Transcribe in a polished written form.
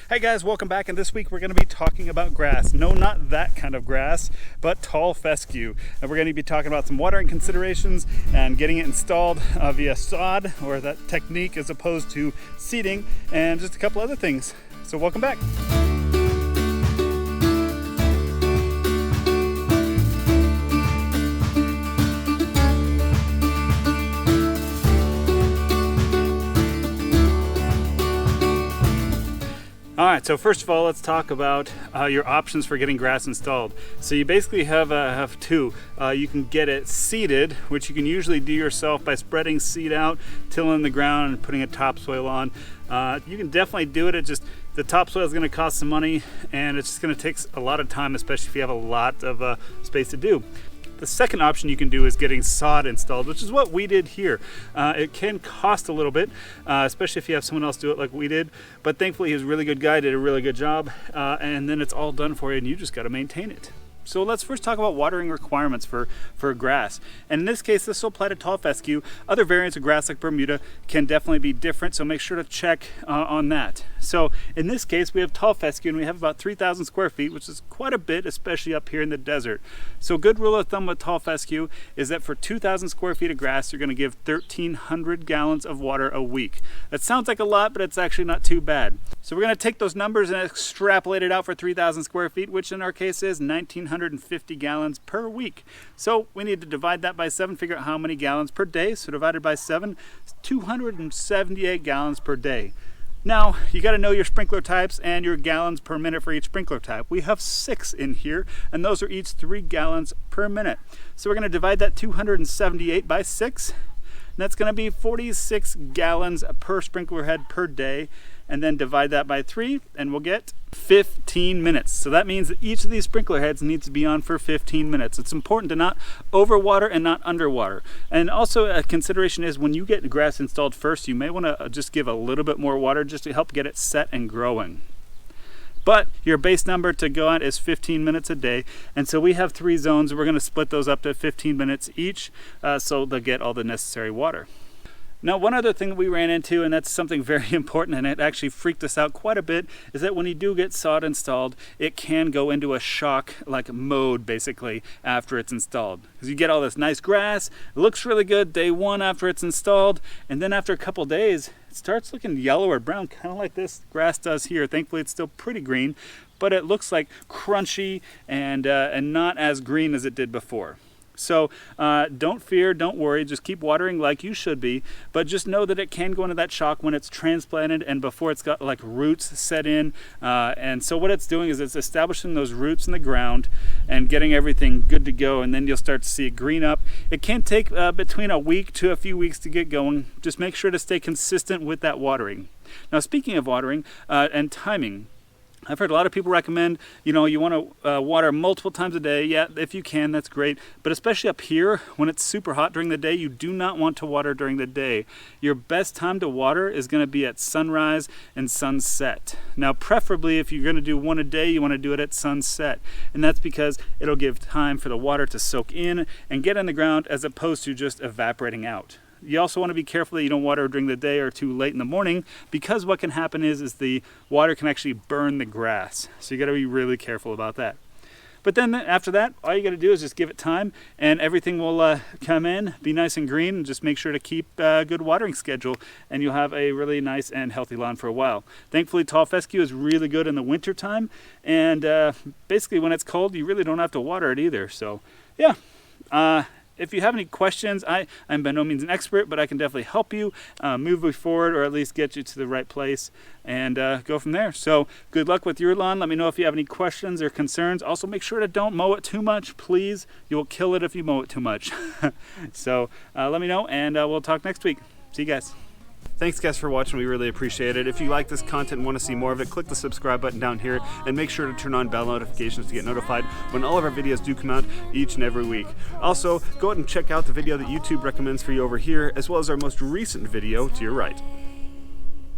Hey guys, welcome back, and this week we're going to be talking about grass. No, not that kind of grass, but tall fescue. And we're going to be talking about some watering considerations and getting it installed via sod, or that technique, as opposed to seeding, and just a couple other things. So welcome back. Alright, so first of all, let's talk about your options for getting grass installed. So you basically have two. You can get it seeded, which you can usually do yourself by spreading seed out, tilling the ground, and putting a topsoil on. You can definitely do it. The topsoil is going to cost some money, and it's just going to take a lot of time, especially if you have a lot of space to do. The second option you can do is getting sod installed, which is what we did here. It can cost a little bit, especially if you have someone else do it like we did, but thankfully he was a really good guy, did a really good job, and then it's all done for you and you just got to maintain it. So let's first talk about watering requirements for grass. And in this case, this will apply to tall fescue. Other variants of grass like Bermuda can definitely be different, so make sure to check on that. So in this case, we have tall fescue and we have about 3,000 square feet, which is quite a bit, especially up here in the desert. So a good rule of thumb with tall fescue is that for 2,000 square feet of grass, you're going to give 1,300 gallons of water a week. That sounds like a lot, but it's actually not too bad. So we're going to take those numbers and extrapolate it out for 3,000 square feet, which in our case is 1,950 gallons per week. So we need to divide that by 7, figure out how many gallons per day. So divided by 7, 278 gallons per day. Now, you got to know your sprinkler types and your gallons per minute for each sprinkler type. We have 6 in here, and those are each 3 gallons per minute. So we're going to divide that 278 by 6. And that's going to be 46 gallons per sprinkler head per day. And then divide that by 3, and we'll get 15 minutes. So that means that each of these sprinkler heads needs to be on for 15 minutes. It's important to not overwater and not underwater. And also a consideration is when you get grass installed first, you may want to just give a little bit more water just to help get it set and growing. But your base number to go on is 15 minutes a day. And so we have 3 zones. We're going to split those up to 15 minutes each, so they'll get all the necessary water. Now, one other thing that we ran into, and that's something very important, and it actually freaked us out quite a bit, is that when you do get sod installed, it can go into a shock like mode basically after it's installed. Because you get all this nice grass, it looks really good day 1 after it's installed, and then after a couple days, it starts looking yellow or brown, kind of like this grass does here. Thankfully, it's still pretty green, but it looks like crunchy and not as green as it did before. So don't fear, don't worry, just keep watering like you should be, but just know that it can go into that shock when it's transplanted and before it's got like roots set in. And so what it's doing is it's establishing those roots in the ground and getting everything good to go, and then you'll start to see it green up. It can take between a week to a few weeks to get going. Just make sure to stay consistent with that watering. Now, speaking of watering and timing, I've heard a lot of people recommend, you want to water multiple times a day. Yeah, if you can, that's great. But especially up here, when it's super hot during the day, you do not want to water during the day. Your best time to water is going to be at sunrise and sunset. Now, preferably, if you're going to do one a day, you want to do it at sunset. And that's because it'll give time for the water to soak in and get in the ground as opposed to just evaporating out. You also want to be careful that you don't water during the day or too late in the morning, because what can happen is the water can actually burn the grass. So you got to be really careful about that. But then after that, all you got to do is just give it time and everything will come in, be nice and green, and just make sure to keep a good watering schedule and you'll have a really nice and healthy lawn for a while. Thankfully, tall fescue is really good in the winter time, and basically when it's cold, you really don't have to water it either. So yeah. If you have any questions, I'm by no means an expert, but I can definitely help you move you forward, or at least get you to the right place, and go from there. So good luck with your lawn. Let me know if you have any questions or concerns. Also, make sure to don't mow it too much, please. You will kill it if you mow it too much. So let me know, and we'll talk next week. See you guys. Thanks guys for watching, we really appreciate it. If you like this content and want to see more of it, click the subscribe button down here and make sure to turn on bell notifications to get notified when all of our videos do come out each and every week. Also, go ahead and check out the video that YouTube recommends for you over here, as well as our most recent video to your right.